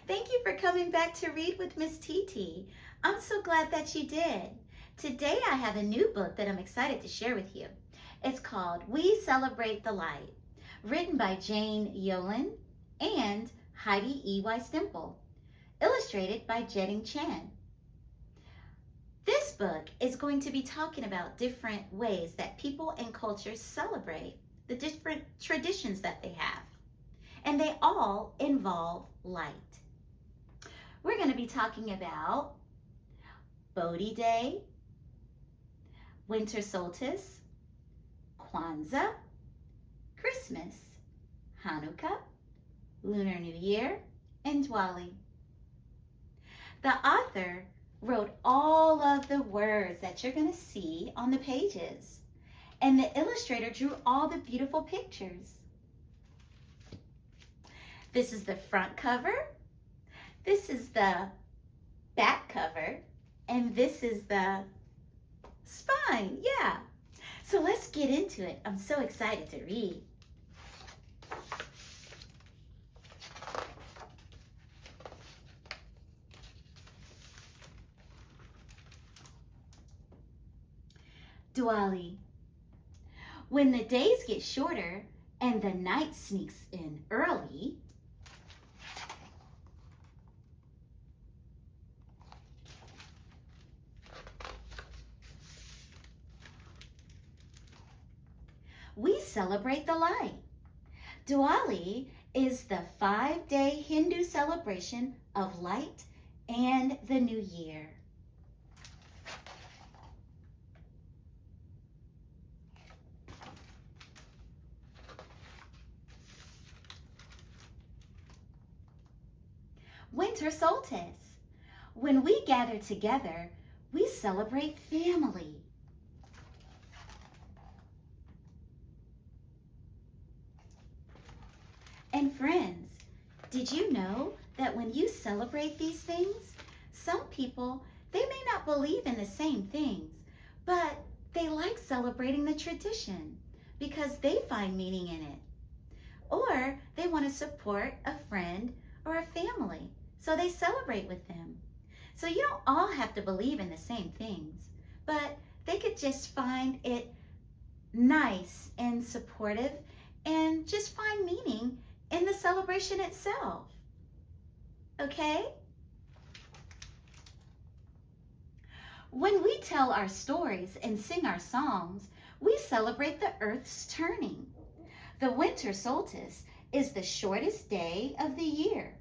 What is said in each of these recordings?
Thank you for coming back to Read with Miss TT. I'm so glad that you did. Today I have a new book that I'm excited to share with you. It's called We Celebrate the Light, written by Jane Yolen and Heidi E. Stemple, illustrated by Jane Chen. This book is going to be talking about different ways that people and cultures celebrate the different traditions that they have. And they all involve light. We're going to be talking about Bodhi Day, winter solstice, Kwanzaa, Christmas, Hanukkah, Lunar New Year, and Diwali. The author wrote all of the words that you're going to see on the pages, and the illustrator drew all the beautiful pictures. This is the front cover, this is the back cover, and this is the spine. Yeah. So let's get into it. I'm so excited to read. Diwali. When the days get shorter and the night sneaks in early, we celebrate the light. Diwali is the 5-day Hindu celebration of light and the new year. Winter solstice. When we gather together, we celebrate family. And friends, did you know that when you celebrate these things, some people, they may not believe in the same things, but they like celebrating the tradition because they find meaning in it. Or they want to support a friend or a family, so they celebrate with them. So you don't all have to believe in the same things, but they could just find it nice and supportive and just find meaning in the celebration itself. Okay? When we tell our stories and sing our songs, we celebrate the earth's turning. The winter solstice is the shortest day of the year,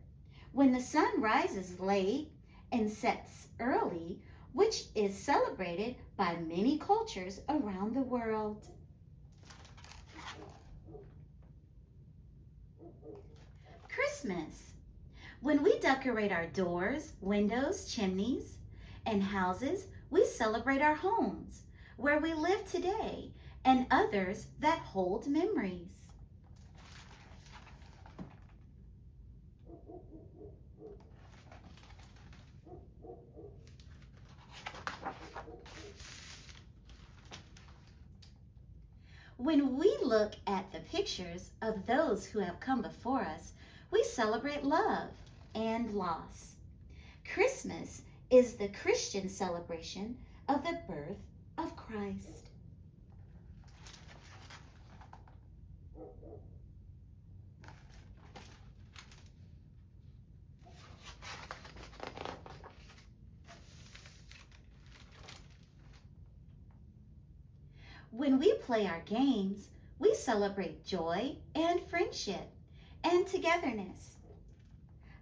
when the sun rises late and sets early, which is celebrated by many cultures around the world. Christmas. When we decorate our doors, windows, chimneys, and houses, we celebrate our homes, where we live today, and others that hold memories. When we look at the pictures of those who have come before us, we celebrate love and loss. Christmas is the Christian celebration of the birth of Christ. When we play our games, we celebrate joy and friendship and togetherness.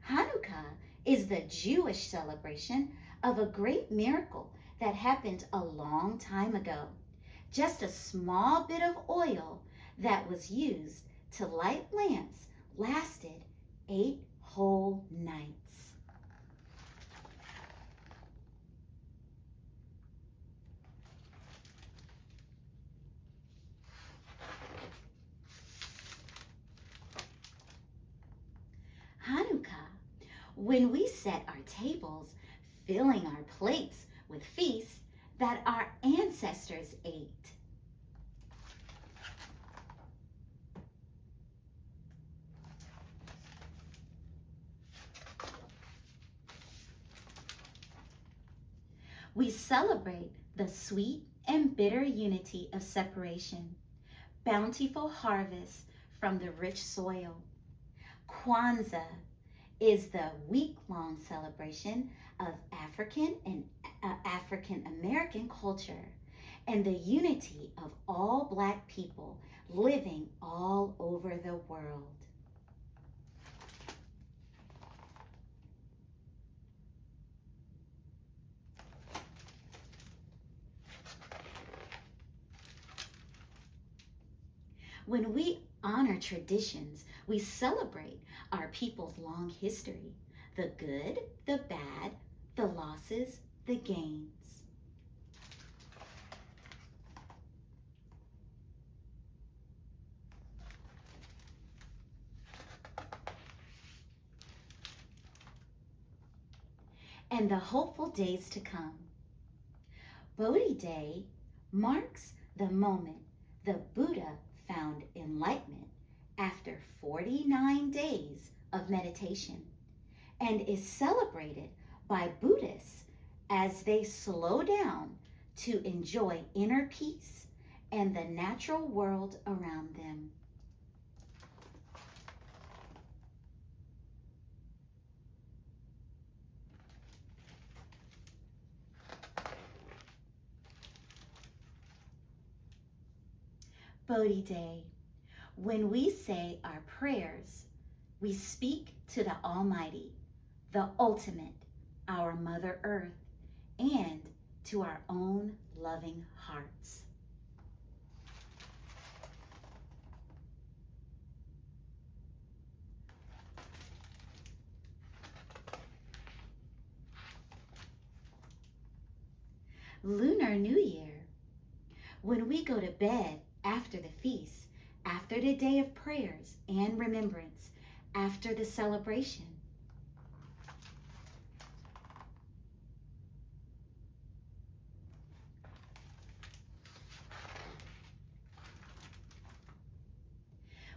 Hanukkah is the Jewish celebration of a great miracle that happened a long time ago. Just a small bit of oil that was used to light lamps lasted 8 whole nights. Hanukkah, when we set our tables, filling our plates with feasts that our ancestors ate. We celebrate the sweet and bitter unity of separation, bountiful harvest from the rich soil. Kwanzaa is the week-long celebration of African and African American culture and the unity of all Black people living all over the world. When we honor traditions, we celebrate our people's long history, the good, the bad, the losses, the gains. And the hopeful days to come. Bodhi Day marks the moment the Buddha found enlightenment after 49 days of meditation and is celebrated by Buddhists as they slow down to enjoy inner peace and the natural world around them. Bodhi Day. When we say our prayers, we speak to the Almighty, the ultimate, our Mother Earth, and to our own loving hearts. Lunar New Year. When we go to bed after the feast, after the day of prayers and remembrance, after the celebration.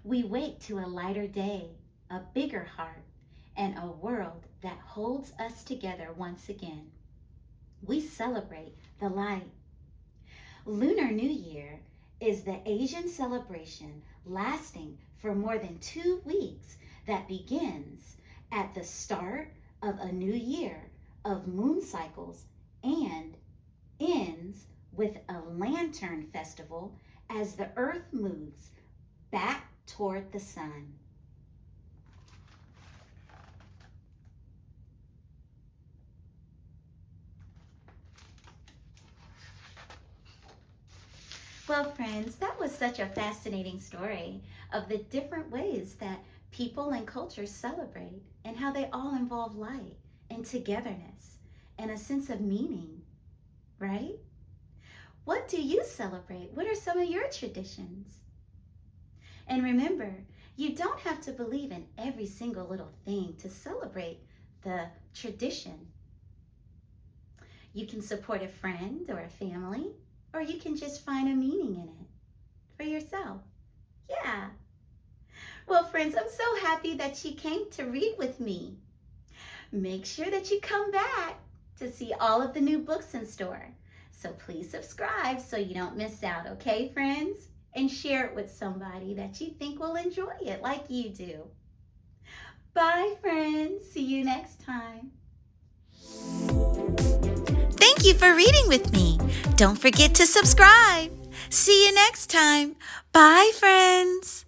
We wake to a lighter day, a bigger heart, and a world that holds us together once again. We celebrate the light. Lunar New Year is the Asian celebration lasting for more than 2 weeks that begins at the start of a new year of moon cycles and ends with a lantern festival as the earth moves back toward the sun. Well, friends, that was such a fascinating story of the different ways that people and cultures celebrate and how they all involve light and togetherness and a sense of meaning, right? What do you celebrate? What are some of your traditions? And remember, you don't have to believe in every single little thing to celebrate the tradition. You can support a friend or a family, or you can just find a meaning in it for yourself. Yeah. Well, friends, I'm so happy that you came to read with me. Make sure that you come back to see all of the new books in store. So please subscribe so you don't miss out, okay, friends? And share it with somebody that you think will enjoy it like you do. Bye, friends. See you next time. Thank you for reading with me. Don't forget to subscribe. See you next time. Bye, friends.